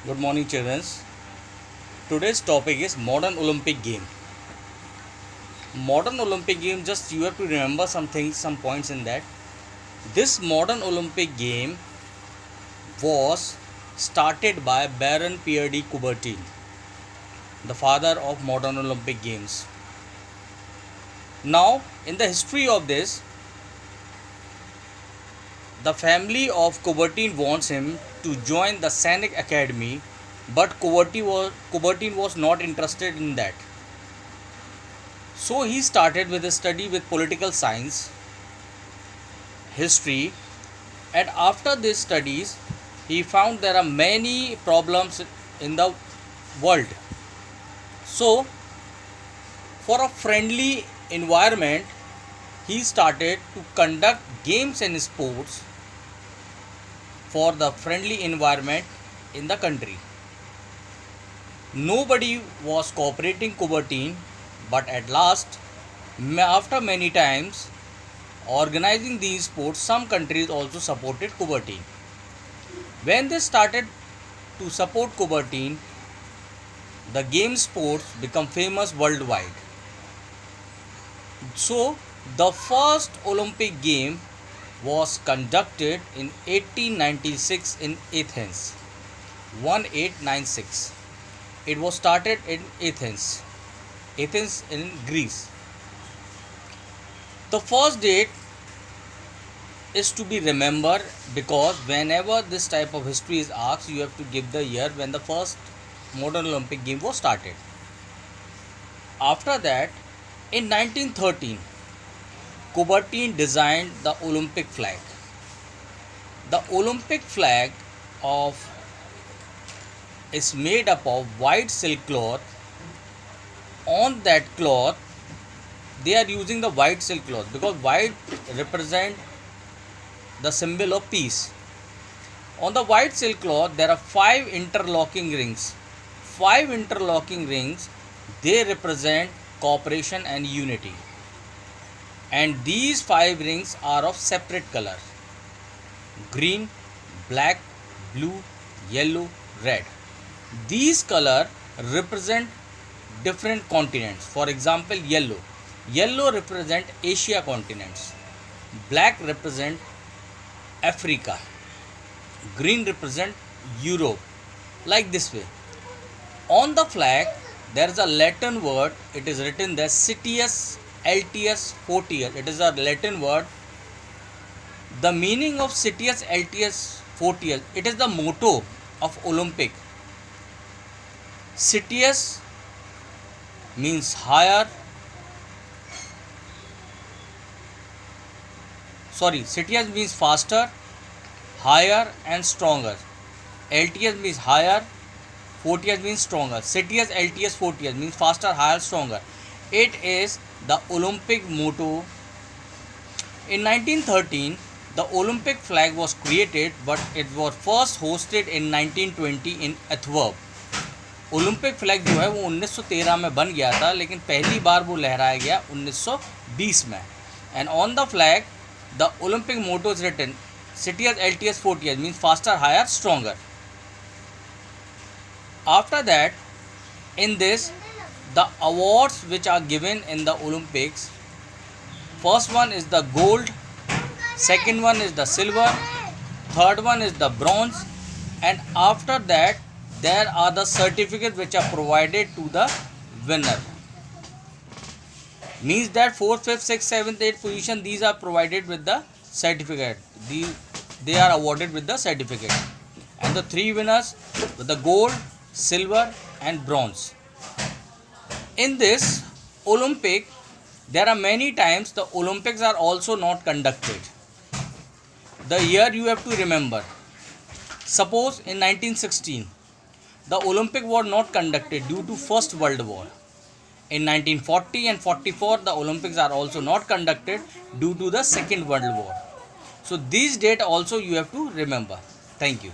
Good morning, children. Today's topic is modern Olympic game. Modern Olympic game, just you have to remember some things, some points in that. This modern Olympic game was started by Baron Pierre de Coubertin, the father of modern Olympic games. Now, in the history of this, the family of Coubertin wants him to join the Sainik Academy, but Coubertin was not interested in that. So he started with a study with political science, history, and after these studies, he found there are many problems in the world. So, for a friendly environment, he started to conduct games and sports for the friendly environment in the country. Nobody was cooperating Coubertin, but at last, after many times organizing these sports, some countries also supported Coubertin. When they started to support Coubertin, the game sports become famous worldwide. So, the first Olympic game was conducted in 1896 in Athens, 1896. It was started in Athens in Greece. The first date is to be remembered because whenever this type of history is asked, you have to give the year when the first modern Olympic game was started. After that, in 1913, Coubertin designed the Olympic flag. The Olympic flag is made up of white silk cloth. On that cloth, they are using the white silk cloth because white represent the symbol of peace. On the white silk cloth, there are 5 interlocking rings. 5 interlocking rings, they represent cooperation and unity. And these 5 rings are of separate color: green, black, blue, yellow, red. These color represent different continents. For example, yellow. Yellow represent Asia continents. Black represent Africa. Green represent Europe. Like this way. On the flag, there is a Latin word. It is written there Citius Altius Fortius. It is a Latin word. The meaning of Citius Altius Fortius, it is the motto of Olympic. Citius means higher. Citius means faster, higher and stronger. Altius means higher, Fortius means stronger. Citius Altius Fortius means faster, higher, stronger. It is the Olympic motto. In 1913, the Olympic flag was created, but it was first hosted in 1920 in Antwerp. Olympic flag जो है वो 1913 में बन गया था, लेकिन पहली बार वो लहराया गया 1920 में. And on the flag the Olympic motto is written Citius Altius Fortius means faster, higher, stronger. After that, in this, the awards which are given in the Olympics, first one is the gold, second one is the silver, third one is the bronze, and after that there are the certificates which are provided to the winner. Means that 4th, 5th, 6th, 7th, 8th position, these are provided with the certificate. They are awarded with the certificate. And the 3 winners with the gold, silver and bronze. In this Olympic, there are many times the Olympics are also not conducted. The year you have to remember. Suppose in 1916, the Olympic was not conducted due to First World War. In 1940 and 44, the Olympics are also not conducted due to the Second World War. So these dates also you have to remember. Thank you.